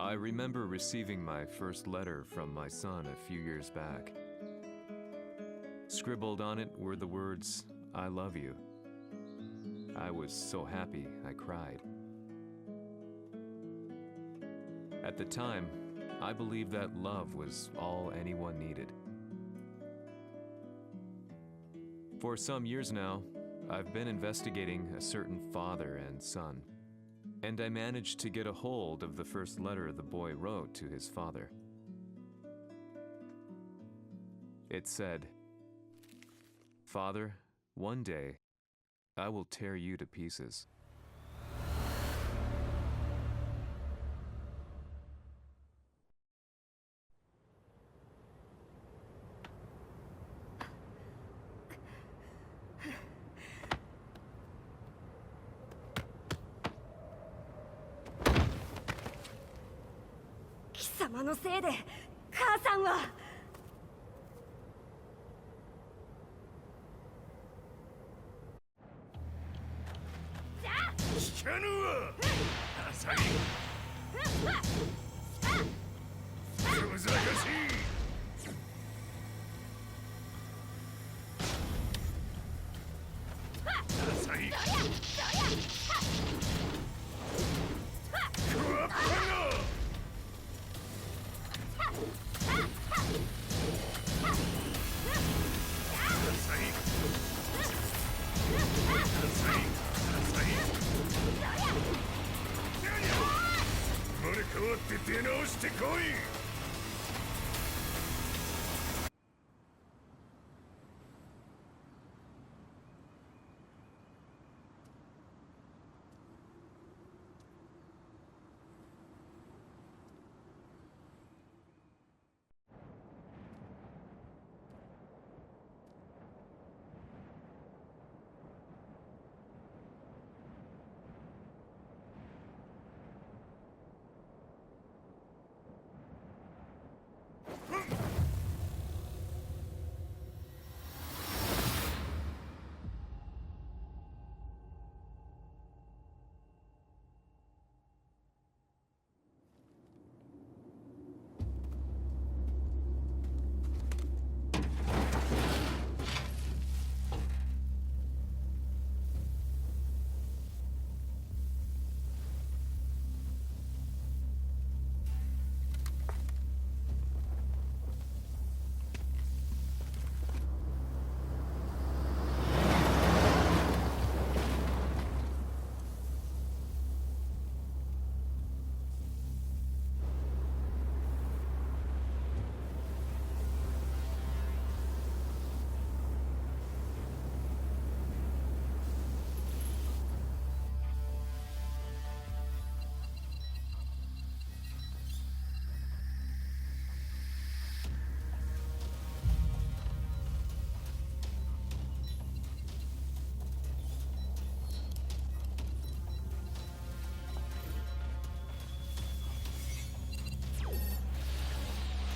I remember receiving my first letter from my son a few years back. Scribbled on it were the words, "I love you." I was so happy I cried. At the time, I believed that love was all anyone needed. For some years now, I've been investigating a certain father and son, and I managed to get a hold of the first letter the boy wrote to his father. It said, "Father, one day, I will tear you to pieces." Kisamaのせいで母さんは。聞かぬわ。浅い。そざかしい。浅い。クワッパが。浅い。浅い。生まれ変わって出直してこい。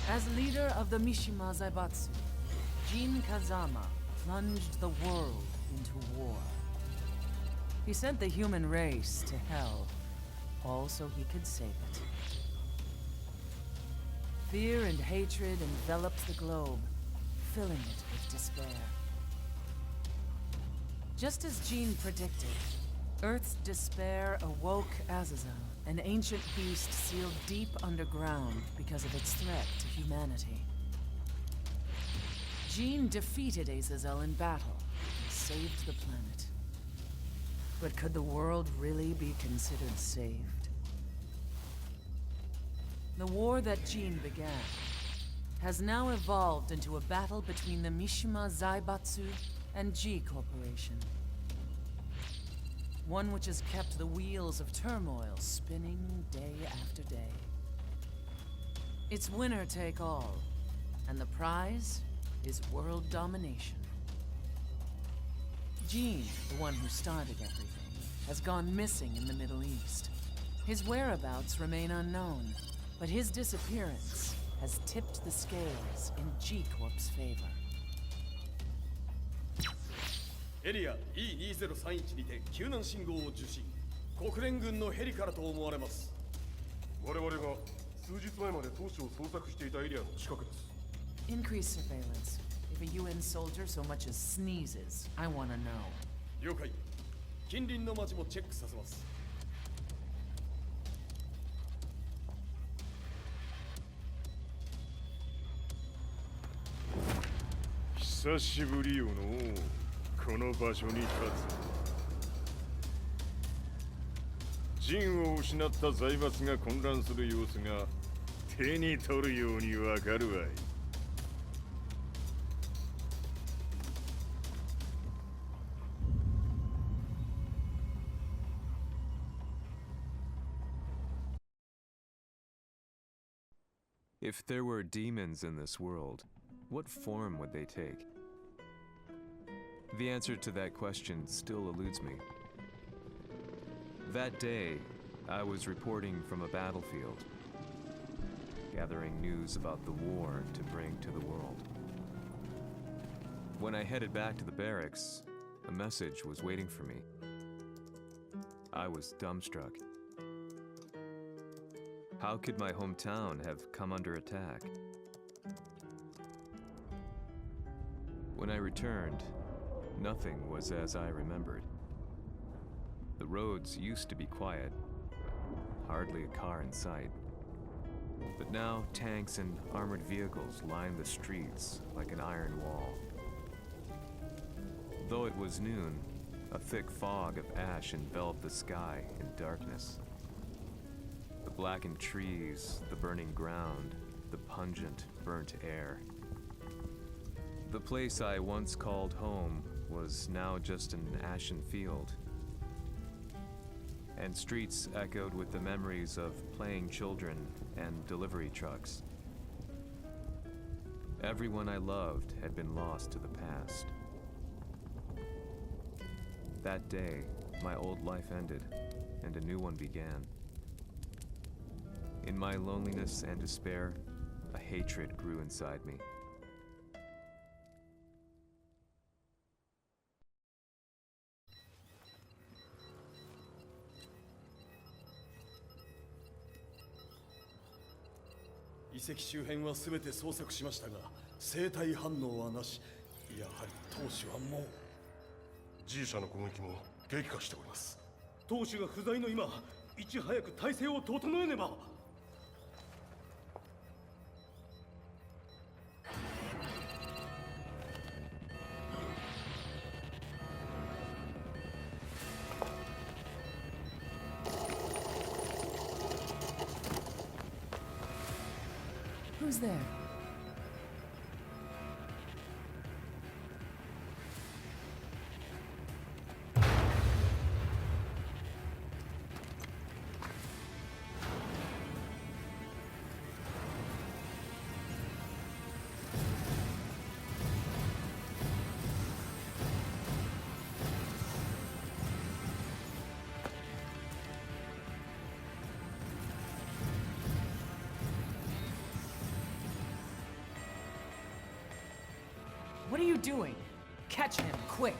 As leader of the Mishima Zaibatsu, Jin Kazama plunged the world into war. He sent the human race to hell, all so he could save it. Fear and hatred enveloped the globe, filling it with despair. Just as Jin predicted, Earth's despair awoke Azazel, an ancient beast sealed deep underground because of its threat to humanity. Jin defeated Azazel in battle and saved the planet. But could the world really be considered saved? The war that Jin began has now evolved into a battle between the Mishima Zaibatsu and G Corporation. One which has kept the wheels of turmoil spinning day after day. It's winner take all, and the prize is world domination. Jin, the one who started everything, has gone missing in the Middle East. His whereabouts remain unknown, but his disappearance has tipped the scales in G-Corp's favor. エリア E2031 にて救難信号を受信。国連軍のヘリからと思われます。我々が数日前まで当主を捜索していたエリアの近くです。 Increase surveillance. If a UN soldier so much as sneezes, I want to know. 了解。近隣の町もチェックさせます。久しぶりよのこの場所に立つ。陣を失った財閥が混乱する様子が手に取るようにわかるわい。If there were demons in this world, what form would they take? The answer to that question still eludes me. That day, I was reporting from a battlefield, gathering news about the war to bring to the world. When I headed back to the barracks, a message was waiting for me. I was dumbstruck. How could my hometown have come under attack? When I returned, nothing was as I remembered. The roads used to be quiet, hardly a car in sight. But now tanks and armored vehicles line the streets like an iron wall. Though it was noon, a thick fog of ash enveloped the sky in darkness. The blackened trees, the burning ground, the pungent, burnt air. The place I once called home was now just an ashen field. And streets echoed with the memories of playing children and delivery trucks. Everyone I loved had been lost to the past. That day, my old life ended, and a new one began. In my loneliness and despair, a hatred grew inside me.「遺跡周辺は全て捜索しましたが生体反応はなし。やはり当主はもう。 G 社の攻撃も激化しております。当主が不在の今、いち早く体制を整えねば。 Who's there? What are you doing? Catch him, quick!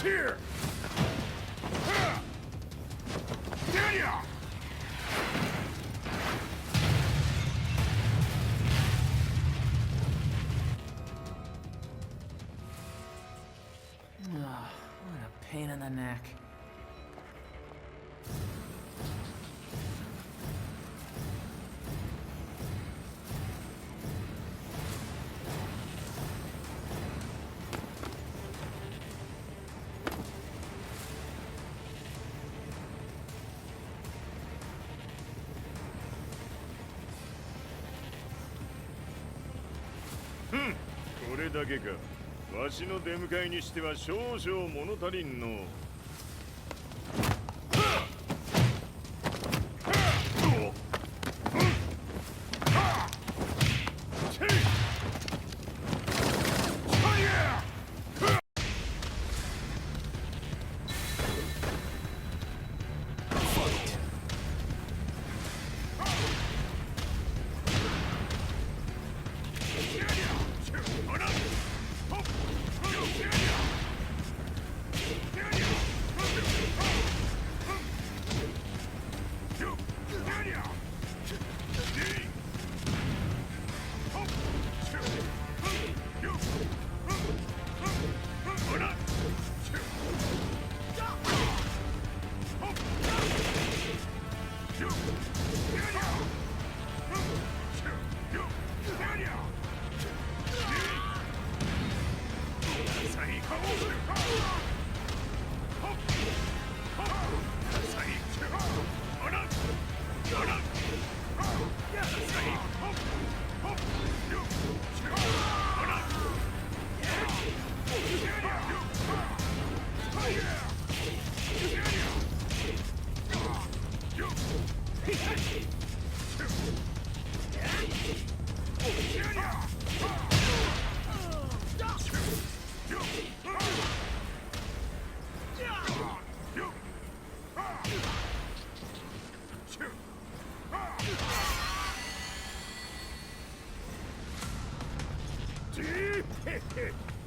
Here! What a pain in the neck. Hmm. これだけか。わしの出迎えにしては少々物足りんの。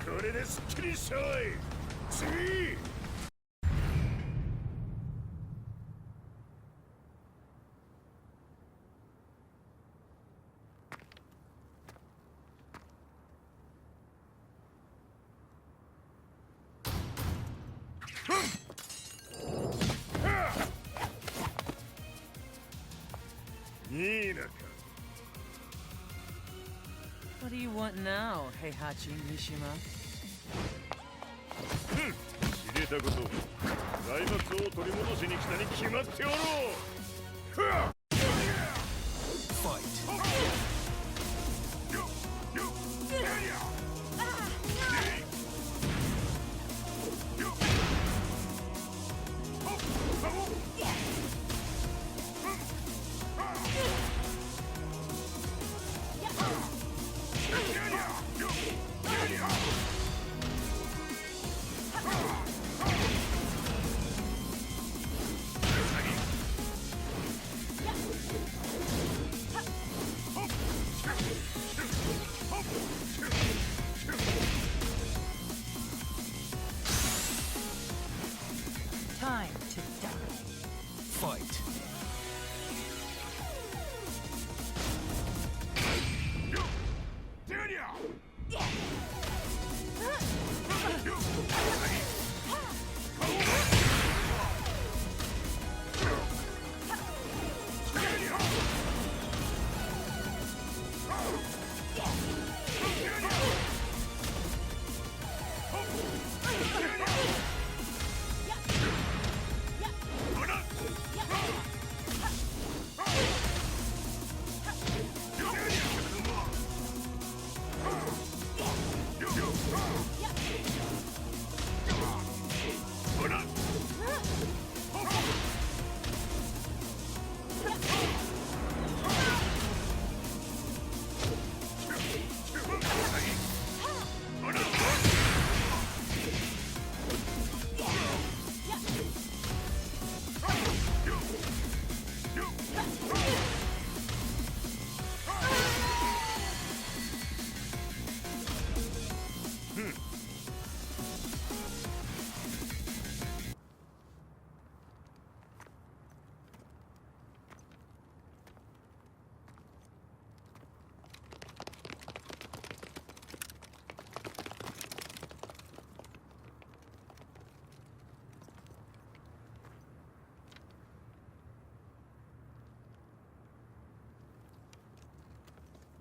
これですっきりしろい。次。What do you want now, Heihachi Mishima? 知れたこと、財閥を取り戻しに来たに決まっておろう。Time to die. Fight.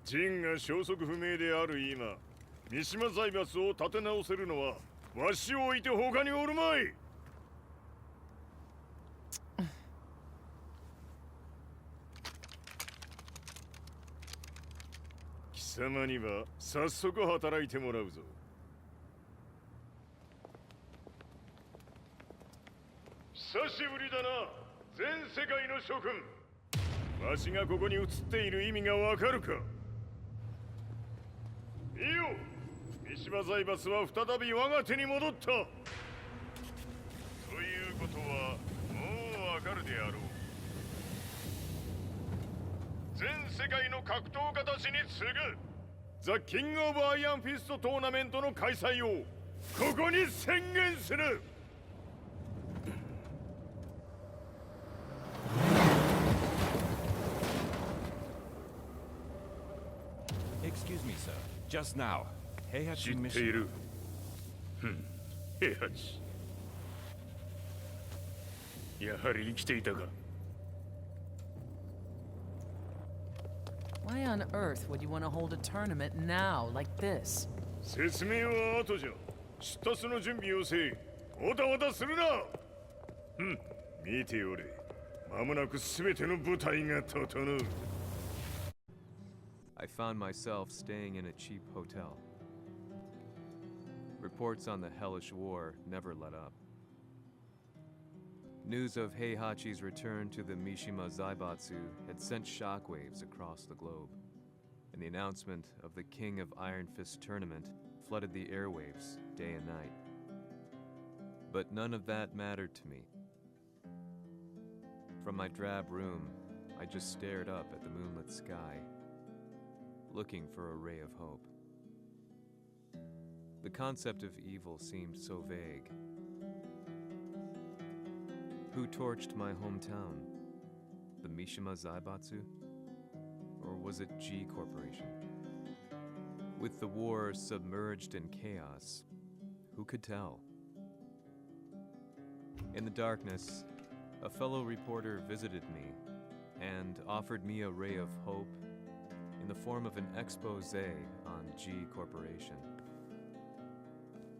陣が消息不明である今、三島財閥を立て直せるのはわしを置いて他におるまい。貴様には早速働いてもらうぞ。久しぶりだな、全世界の諸君。わしがここに映っている意味がわかるか。いいよ、三島財閥は再び我が手に戻った。ということはもうわかるであろう。全世界の格闘家たちに次ぐザ・キング・オブ・アイアンフィストトーナメントの開催をここに宣言する。Excuse me, sir. Just now, 知 Heihachi ってい Mishima. る。平八。やはり生きていたか。Why on earth would you want to hold a tournament now, like this? 説明は後じゃ。出立の準備をせい。おたわたするな。見ておれ。間もなく全ての部隊が整う。I found myself staying in a cheap hotel. Reports on the hellish war never let up. News of Heihachi's return to the Mishima Zaibatsu had sent shockwaves across the globe, and the announcement of the King of Iron Fist tournament flooded the airwaves day and night. But none of that mattered to me. From my drab room, I just stared up at the moonlit sky, looking for a ray of hope. The concept of evil seemed so vague. Who torched my hometown? The Mishima Zaibatsu? Or was it G Corporation? With the war submerged in chaos, who could tell? In the darkness, a fellow reporter visited me and offered me a ray of hope in the form of an expose on G Corporation.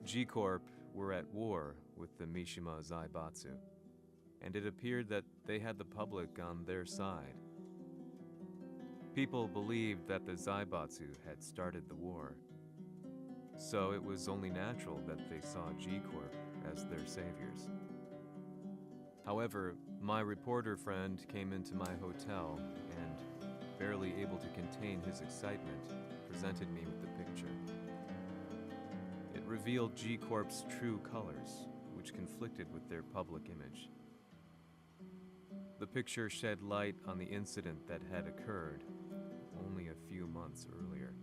G Corp were at war with the Mishima Zaibatsu, and it appeared that they had the public on their side. People believed that the Zaibatsu had started the war, so it was only natural that they saw G Corp as their saviors. However, my reporter friend came into my hotel and, barely able to contain his excitement, presented me with the picture. It revealed G Corp's true colors, which conflicted with their public image. The picture shed light on the incident that had occurred only a few months earlier.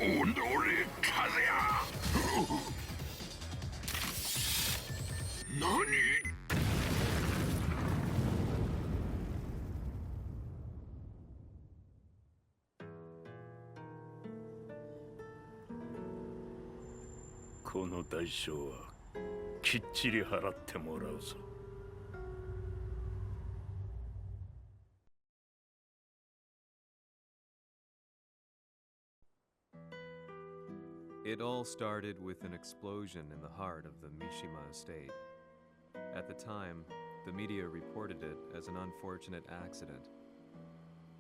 오늘의 카드야. 너니? この代償はきっちり払ってもらうぞ。 It all started with an explosion in the heart of the Mishima estate. At the time, the media reported it as an unfortunate accident.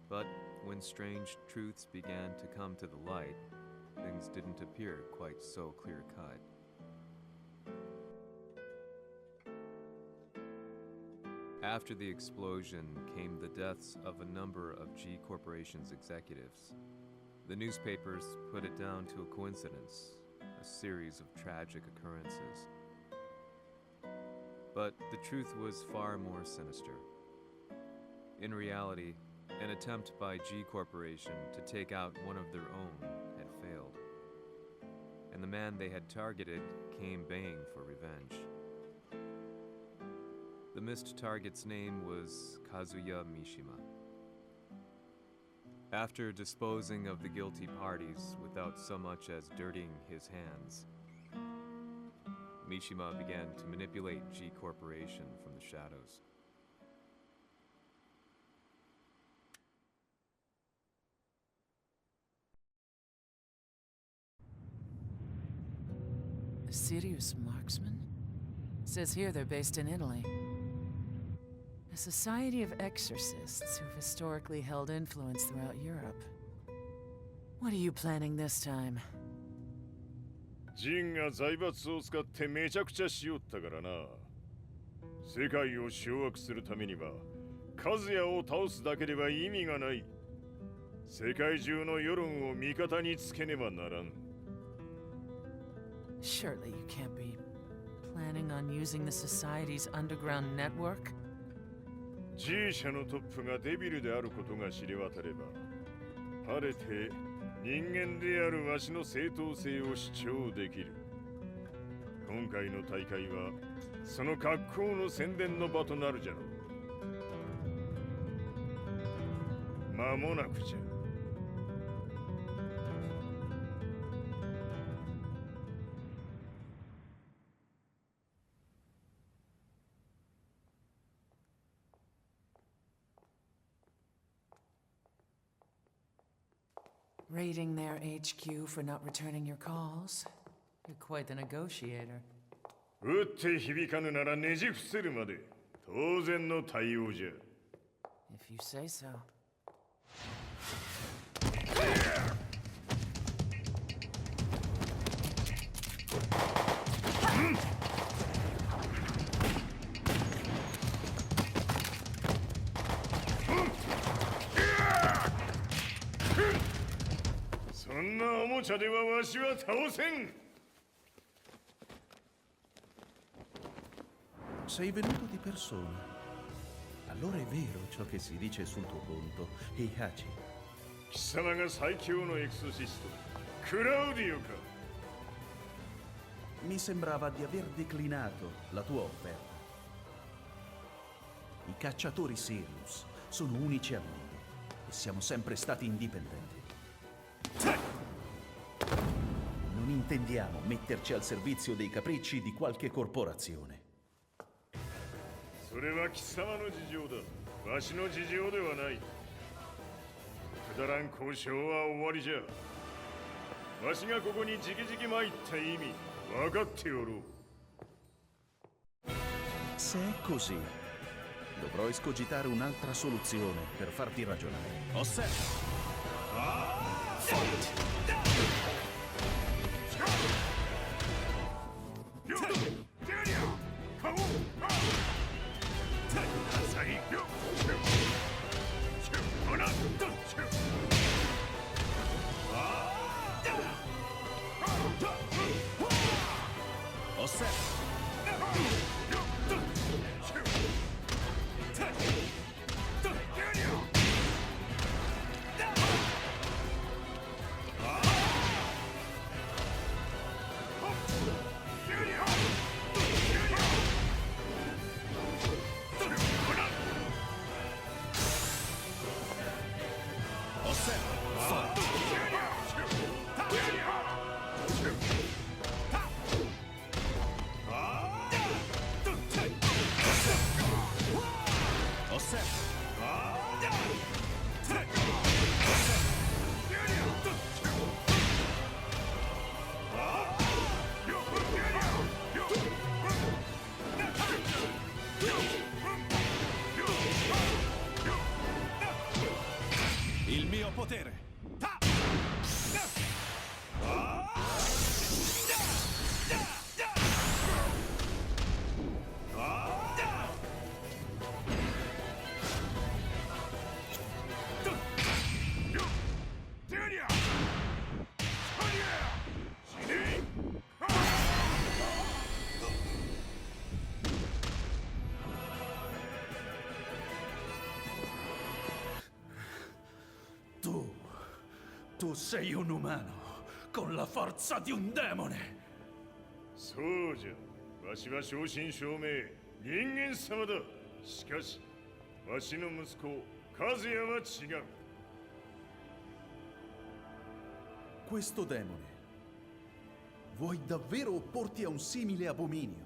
But when strange truths began to come to the light, things didn't appear quite so clear-cut. After the explosion came the deaths of a number of G Corporation's executives. The newspapers put it down to a coincidence, a series of tragic occurrences. But the truth was far more sinister. In reality, an attempt by G Corporation to take out one of their own had failed. And the man they had targeted came baying for revenge. The missed target's name was Kazuya Mishima. After disposing of the guilty parties without so much as dirtying his hands, Mishima began to manipulate G Corporation from the shadows. A serious marksman? Says here they're based in Italy. A society of exorcists who've historically held influence throughout Europe. What are you planning this time? ジンが財閥を使ってめちゃくちゃしよったからな。世界を掌握するためには、カズヤを倒すだけでは意味がない。世界中の世論を味方につけねばならん。Surely you can't be planning on using the society's underground network? G 社のトップがデビルであることが知れ渡れば、晴れて人間であるわしの正当性を主張できる。今回の大会はその格好の宣伝の場となるじゃろう。間もなくじゃ。Raiding their HQ for not returning your calls? You're quite the negotiator. 撃って響かぬならねじ伏せるまで当然の対応じゃ。If you say so. Sei venuto di persona. Allora è vero ciò che si dice sul tuo conto, Heihachi. 貴様が最強のエクソシスト、クラウディオか。 Mi sembrava di aver declinato la tua offerta. I cacciatori Sirius sono unici al mondo e siamo sempre stati indipendenti. Non intendiamo metterci al servizio dei capricci di qualche corporazione. それは貴様の事情だ。わしの事情ではない。くだらん交渉は終わりじゃ。わしがここに直々参った意味、分かっておろう。 Se è così, dovrò escogitare un'altra soluzione per farti ragionare. Osserva! Tu sei un umano, con la forza di un demone. そうじゃ。わしは正真正銘人間様だ。しかしわしの息子和也は違う。 Questo demone, vuoi davvero opporti a un simile abominio?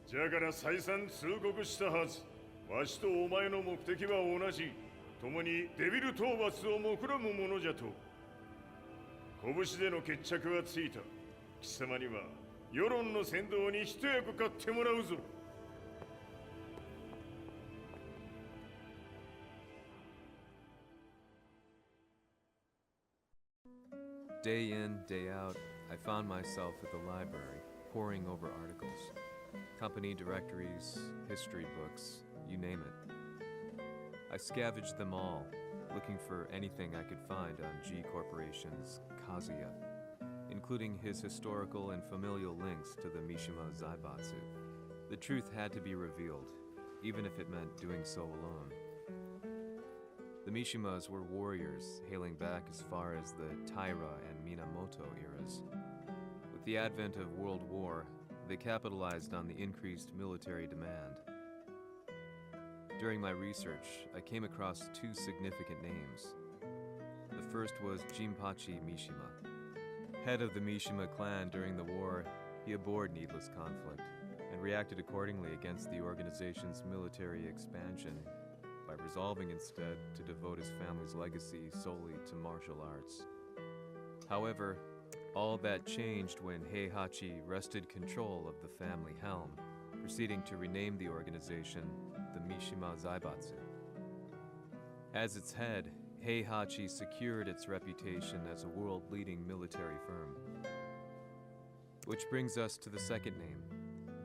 じゃから再三通告したはず。わしとお前の目的は同じ。共にデビル討伐を目論むものじゃと。拳での決着はついた。貴様には世論の先導に一役買ってもらうぞ。 Day in, day out, I found myself at the library, poring over articles. Company directories, history books, you name it. I scavenged them all, looking for anything I could find on G Corporation's Kazuya, including his historical and familial links to the Mishima Zaibatsu. The truth had to be revealed, even if it meant doing so alone. The Mishimas were warriors hailing back as far as the Taira and Minamoto eras. With the advent of World War, they capitalized on the increased military demand. During my research, I came across two significant names. The first was Jinpachi Mishima. Head of the Mishima clan during the war, he abhorred needless conflict and reacted accordingly against the organization's military expansion by resolving instead to devote his family's legacy solely to martial arts. However, all that changed when Heihachi wrested control of the family helm, proceeding to rename the organization the Mishima Zaibatsu. As its head, Heihachi secured its reputation as a world-leading military firm. Which brings us to the second name,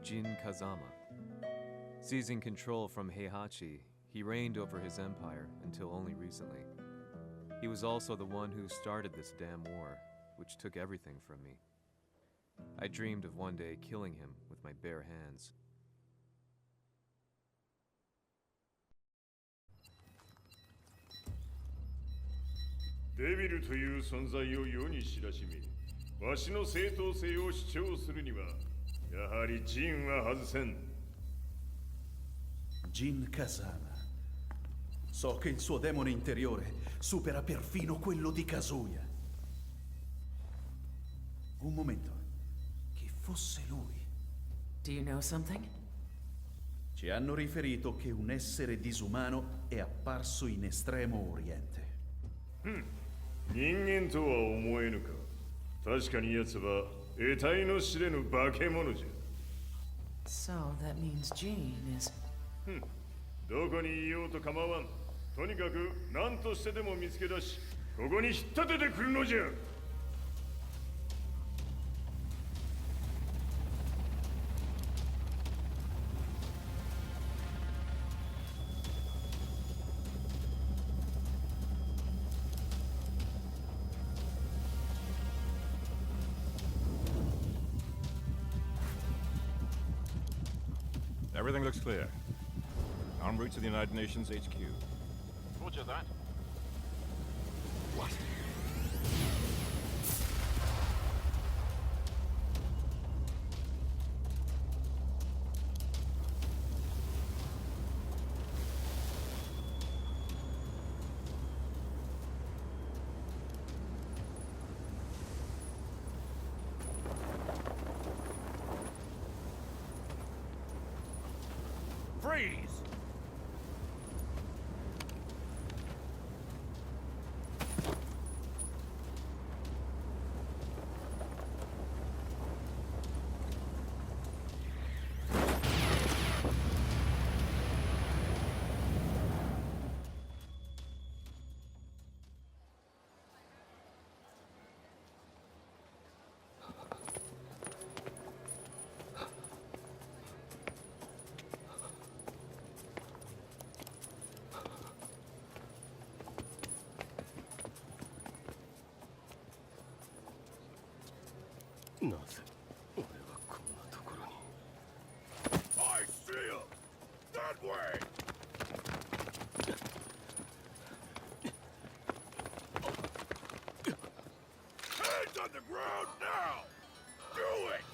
Jin Kazama. Seizing control from Heihachi, he reigned over his empire until only recently. He was also the one who started this damn war, which took everything from me. I dreamed of one day killing him with my bare hands. Devil という存在を世に知らしみ、わしの正当性を主張するには、やはりジンは外せん。 Jin Kazama. So che il suo demone interiore supera perfino quello di Kazuya. Un momento. Chi fosse lui? Do you know something? Ci hanno riferito che un essere disumano è apparso in Estremo Oriente. 人間とは思えぬか。確かに奴は得体の知れぬ化け物じゃ。 So that means Jean is... どこにいようと構わん。とにかく何としてでも見つけ出し、ここに引っ立ててくるのじゃ。 Everything looks clear. En route to the United Nations HQ. Roger that. What? Freeze! I see him! That way! ground now! Do it!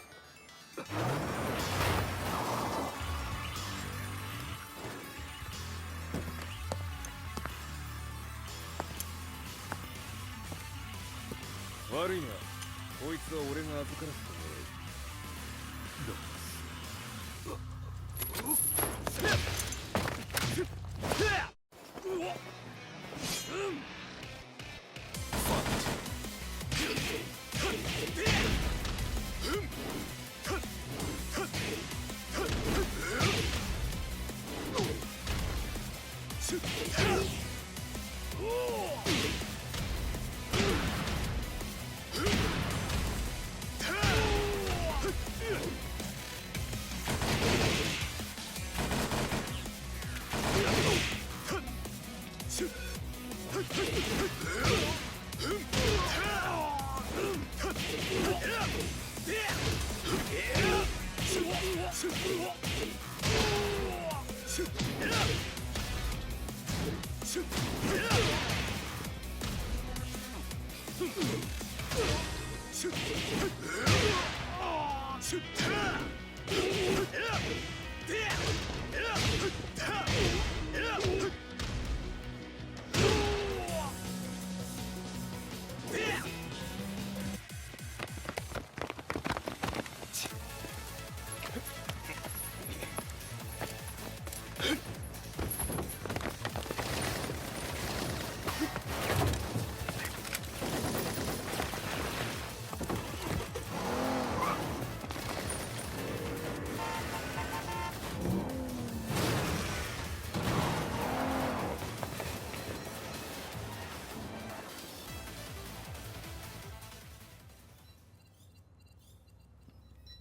悪いな。こいつは俺が預からせてもらう。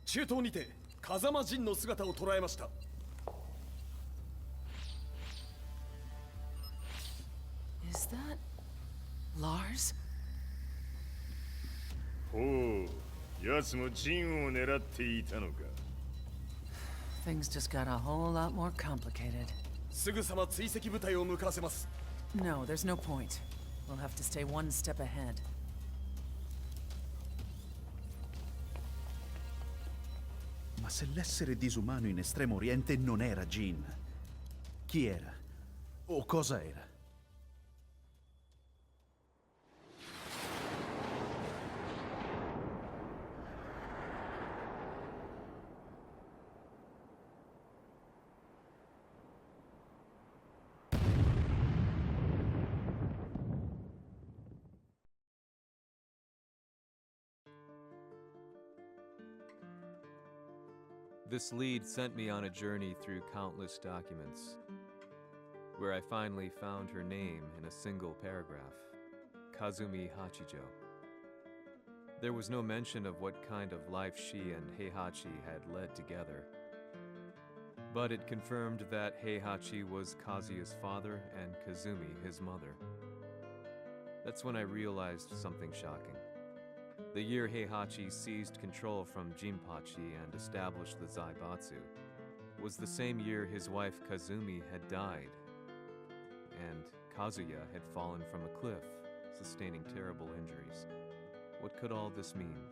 中東にて風間陣の姿を捉えました。Is that Lars? ほう、奴も陣を狙っていたのか。Things just got a whole lot more complicated. すぐさま追跡部隊を向かわせます。No, there's no point. We'll have to stay one step ahead. Ma se l'essere disumano in Estremo Oriente non era Jin, chi era? O cosa era? This lead sent me on a journey through countless documents, where I finally found her name in a single paragraph, Kazumi Hachijo. There was no mention of what kind of life she and Heihachi had led together, but it confirmed that Heihachi was Kazuya's father and Kazumi his mother. That's when I realized something shocking. The year Heihachi seized control from Jinpachi and established the Zaibatsu was the same year his wife Kazumi had died, and Kazuya had fallen from a cliff, sustaining terrible injuries. What could all this mean?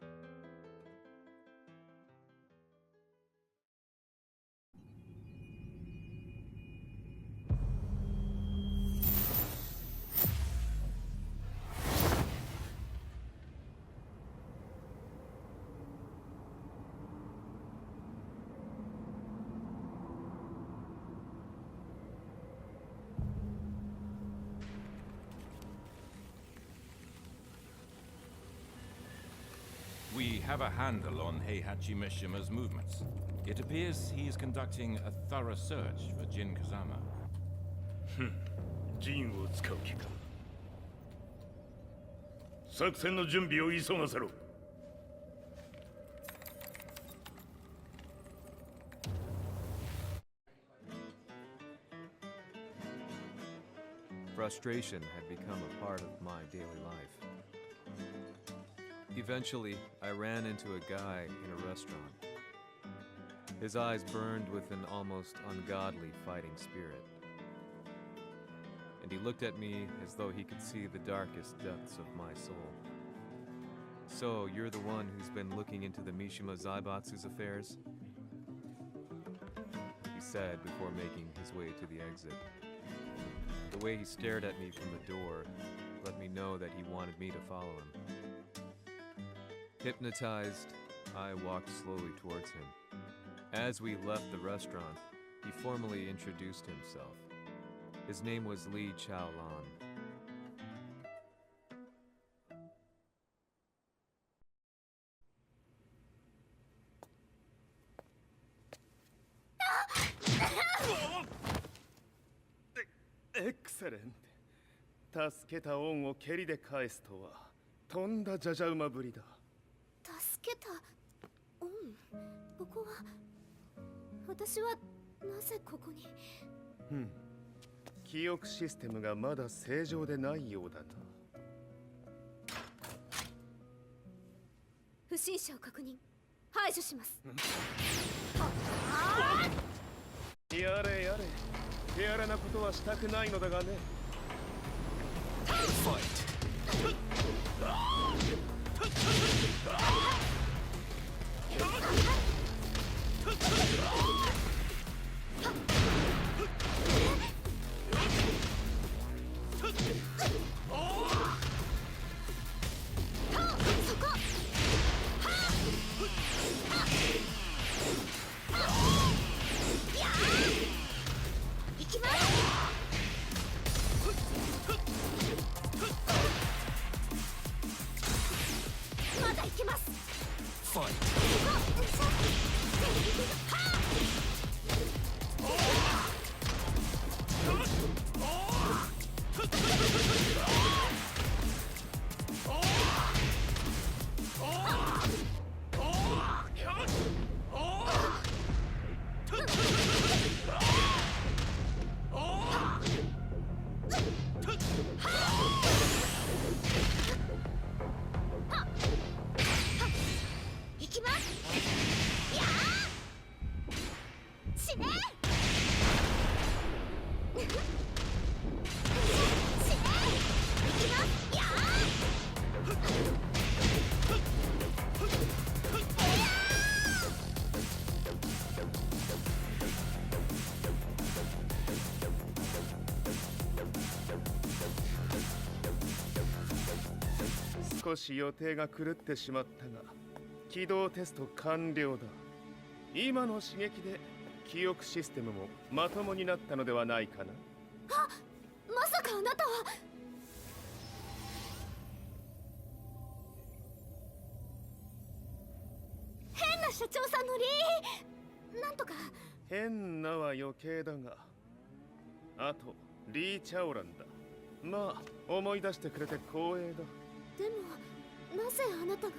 We have a handle on Heihachi Mishima's movements. It appears he is conducting a thorough search for Jin Kazama. 陣を使う気か。作戦の準備を急がせろ。Frustration had become a part of my daily life. Eventually, I ran into a guy in a restaurant. His eyes burned with an almost ungodly fighting spirit. And he looked at me as though he could see the darkest depths of my soul. So, you're the one who's been looking into the Mishima Zaibatsu's affairs? He said before making his way to the exit. The way he stared at me from the door let me know that he wanted me to follow him. Hypnotized, I walked slowly towards him. As we left the restaurant, he formally introduced himself. His name was Li Chaolan. Excellent. 助けた恩を蹴りで返すとはとんだじゃじゃ馬ぶりだ。助けた恩。ここは私はなぜここに。記憶システムがまだ正常でないようだな。不審者を確認。排除します。やれやれ。手荒なことはしたくないのだがね。少し予定が狂ってしまったが、起動テスト完了だ。今の刺激で記憶システムもまともになったのではないかな。あ、まさかあなたは。変な社長さんのなんとか。変なは余計だが、あとリー・チャオランだ。まあ思い出してくれて光栄だ。でもなぜあなたが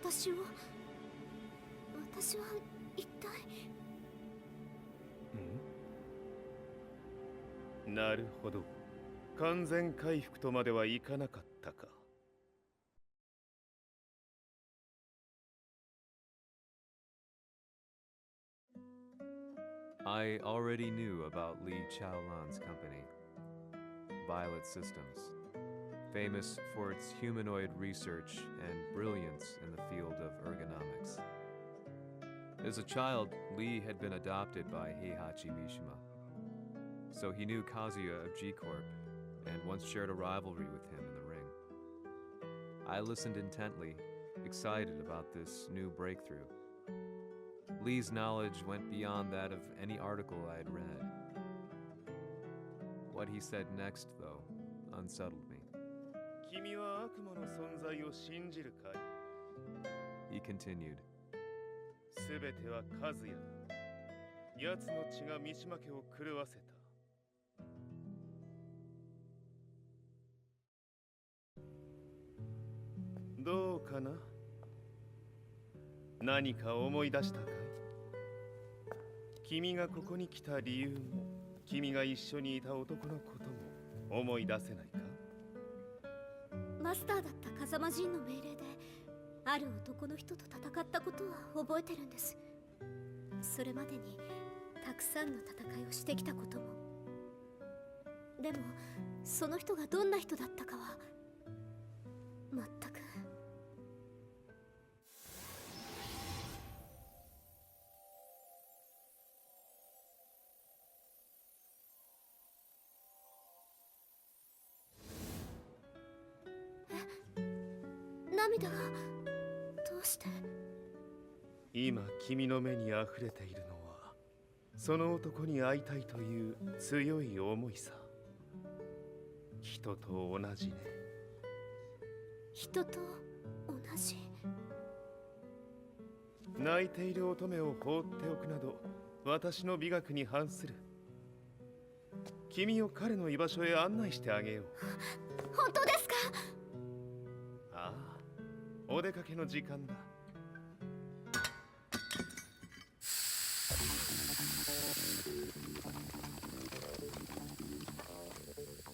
私は一体。なるほど。完全回復とまではいかなかったか。I already knew about Li Chaolan's company, Violet Systems, famous for its humanoid research and brilliance in the field of ergonomics. As a child, Li had been adopted by Heihachi Mishima, so he knew Kazuya of G-Corp and once shared a rivalry with him in the ring. I listened intently, excited about this new breakthrough. Lee's knowledge went beyond that of any article I had read. What he said next, though, unsettled me. 君は悪魔の存在を信じるかい? He continued. すべては和也だ。奴の血が三島家を狂わせた。どうかな？何か思い出したかい？君がここに来た理由も、君が一緒にいた男のことも思い出せないか？マスターだった風間陣の命令である男の人と戦ったことは覚えてるんです。それまでにたくさんの戦いをしてきたことも。でもその人がどんな人だったかは全く。涙が。どうして。今君の目に溢れているのはその男に会いたいという強い思いさ。人と同じね。人と同じ。泣いている乙女を放っておくなど私の美学に反する。君を彼の居場所へ案内してあげよう。本当ですか？ああ、お出かけの時間だ。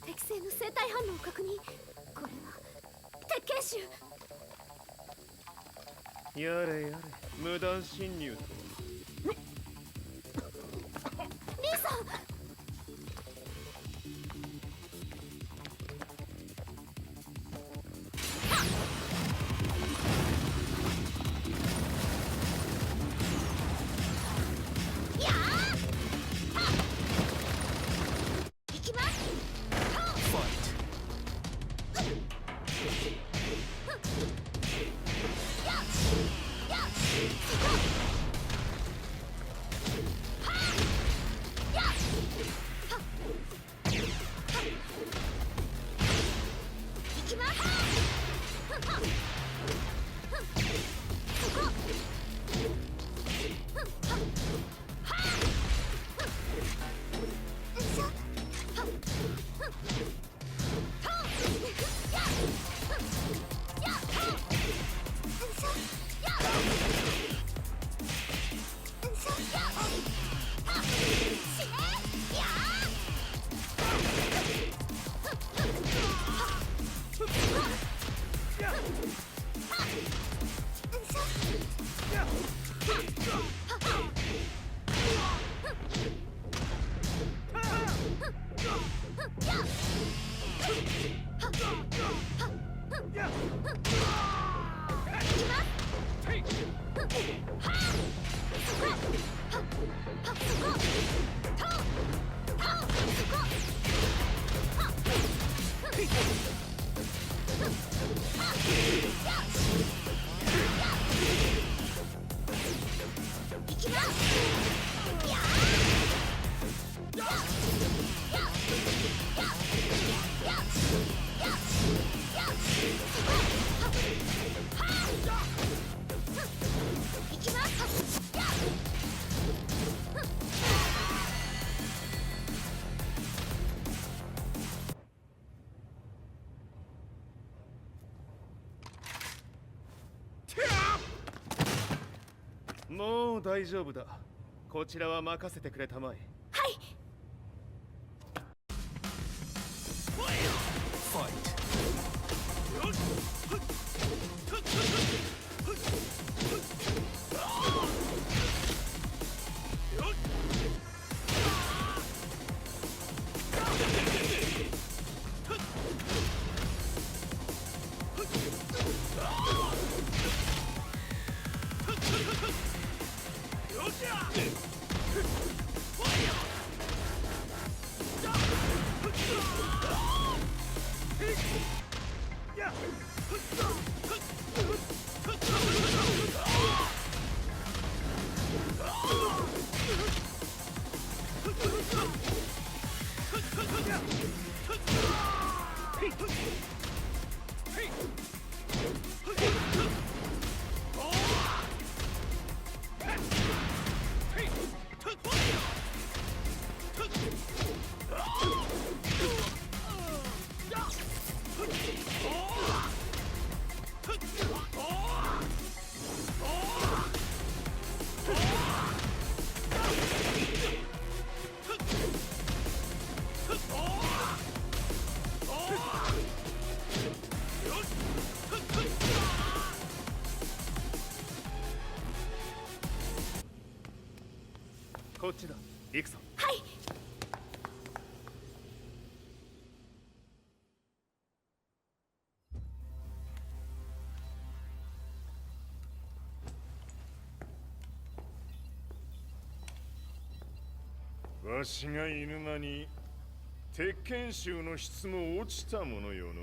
適正の生体反応を確認。これは鉄拳臭。やれやれ、無断侵入と。リーさん。もう大丈夫だ。こちらは任せてくれたまえ。はい。こっちだ。行くぞ。はい。わしが犬間に鉄拳衆の質も落ちたものよの。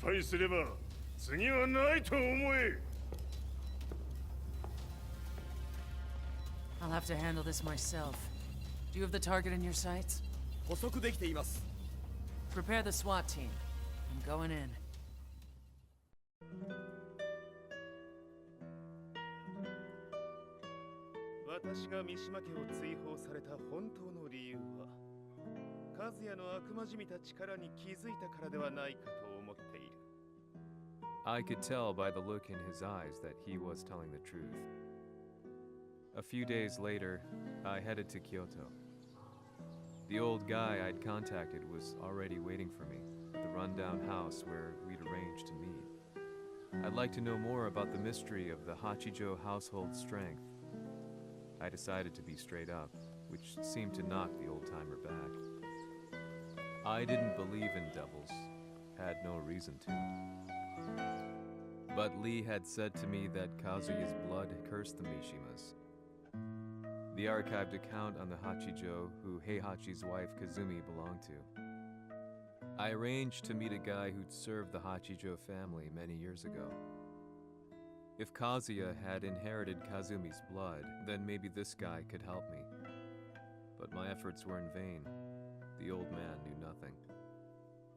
失敗すれば次はないと思え。 I'll have to handle this myself. Do you have the target in your sights? 捕捉できています。 Prepare the SWAT team. I'm going in. 私が三島家を追放された本当の理由は、和也の悪魔じみた力に気づいたからではないかと思っている。I could tell by the look in his eyes that he was telling the truth. A few days later, I headed to Kyoto. The old guy I'd contacted was already waiting for me at the rundown house where we'd arranged to meet. I'd like to know more about the mystery of the Hachijo household strength. I decided to be straight up, which seemed to knock the old-timer back. I didn't believe in devils, had no reason to. But Lee had said to me that Kazuya's blood cursed the Mishimas. The archived account on the Hachijo who Heihachi's wife Kazumi belonged to. I arranged to meet a guy who'd served the Hachijo family many years ago. If Kazuya had inherited Kazumi's blood, then maybe this guy could help me. But my efforts were in vain. The old man knew nothing.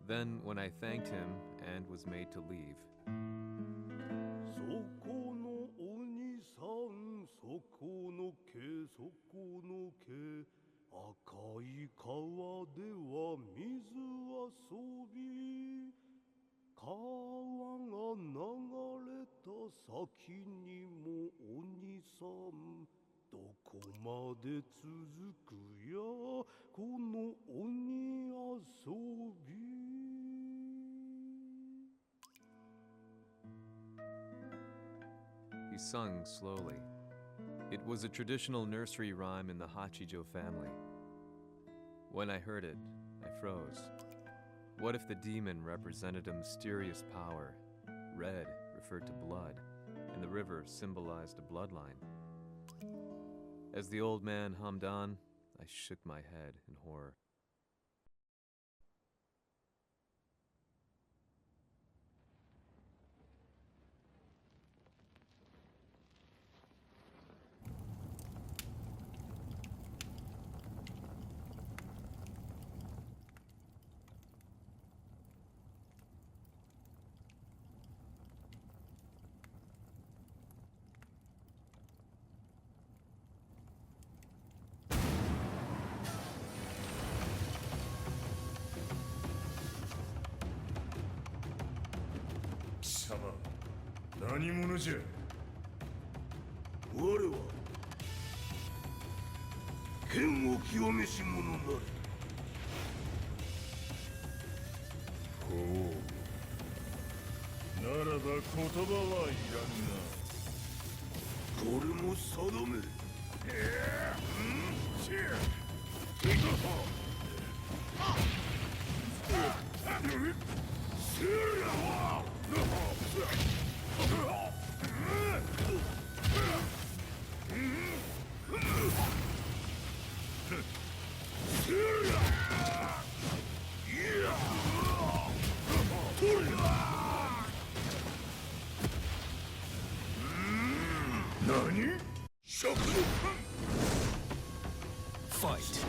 Then, when I thanked him and was made to leave, そこのお兄さん、そこの毛、そこの毛、赤い川では水遊び、川が流れた先にもお兄さん、どこまで続くや、この鬼遊び。 he sung slowly. It was a traditional nursery rhyme in the Hachijo family. When I heard it, I froze. What if the demon represented a mysterious power? Red referred to blood, and the river symbolized a bloodline. As the old man hummed on, I shook my head in horror.貴様、何者じゃ。我は剣を極めし者なり。ほう。ならば言葉はいらんな。これも定め。何？食のFight.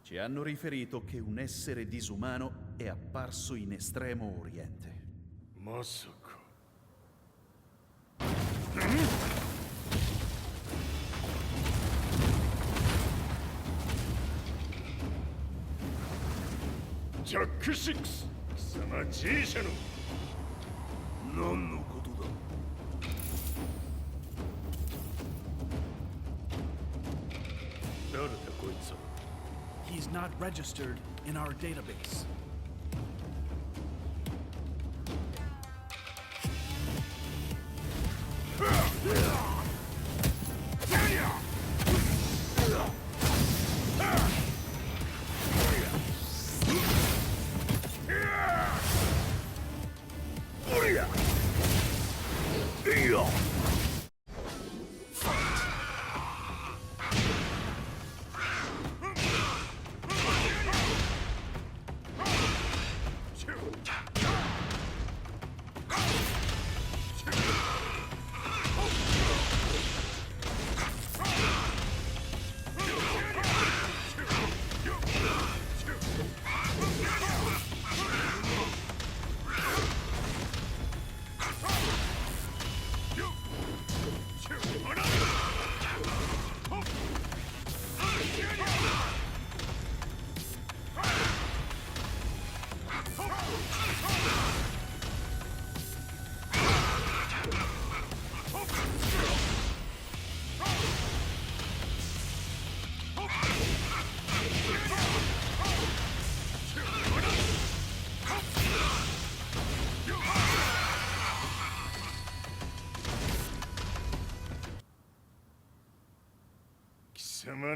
Ci hanno riferito che un essere disumano è apparso in Estremo Oriente. まさか。ジャック・シックス、貴様 G 社の何のこと not registered in our database.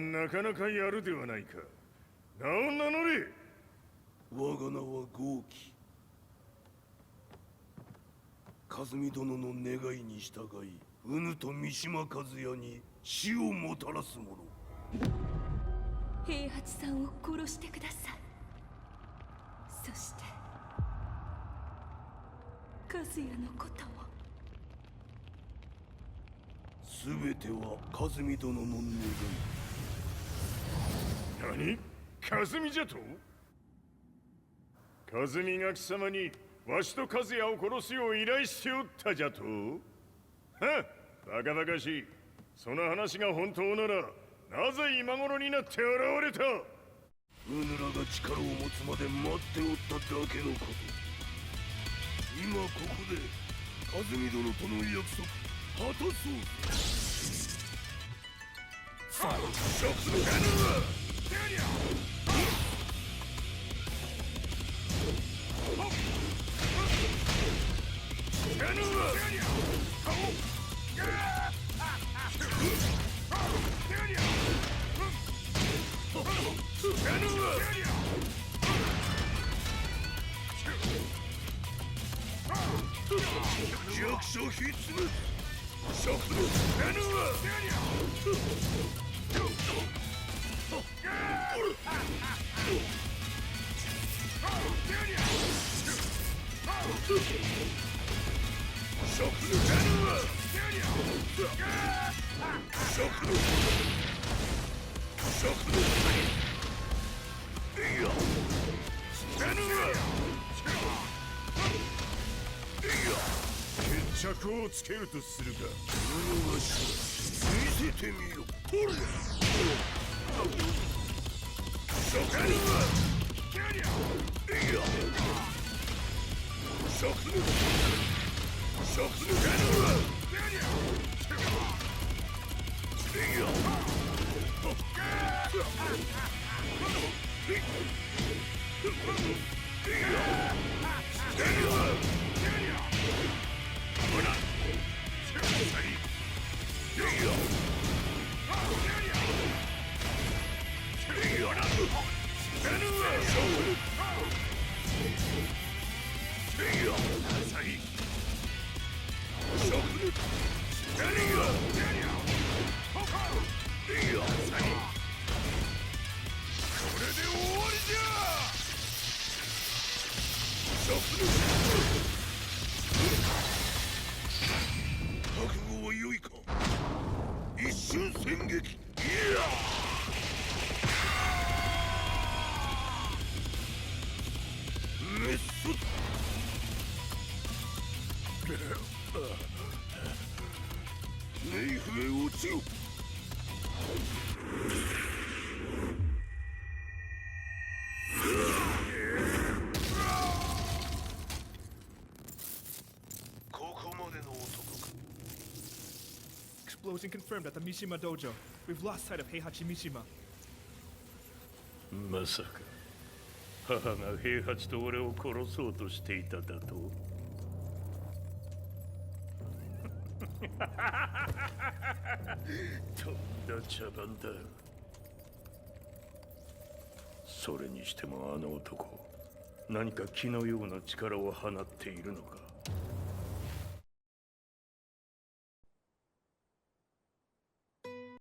なかなかやるではないか。名を名乗れ。我が名は豪輝。和美殿の願いに従い、うぬと三島和也に死をもたらす者。平八さんを殺してください。そして和也のことも。全ては和美殿の願い。何？和美じゃと？和美が貴様にわしと和也を殺すよう依頼しておったじゃと？はっ、バカバカしい。その話が本当なら、なぜ今頃になって現れた？うぬらが力を持つまで待っておっただけのこと。今ここで和美殿との約束果たそうぜ。ファイト！ショックのガン！弱小ひっつむ食のガヌワ決着をつけるとするか。物がし見せてみよ。ほれ食ガヌワ食のガヌワExplosion confirmed at the Mishima dojo. We've lost sight of Heihachi Mishima. まさか母が平八と俺を殺そうとしていただと？とんだ茶番だ。それにしてもあの男、何か気のような力を放っているのか。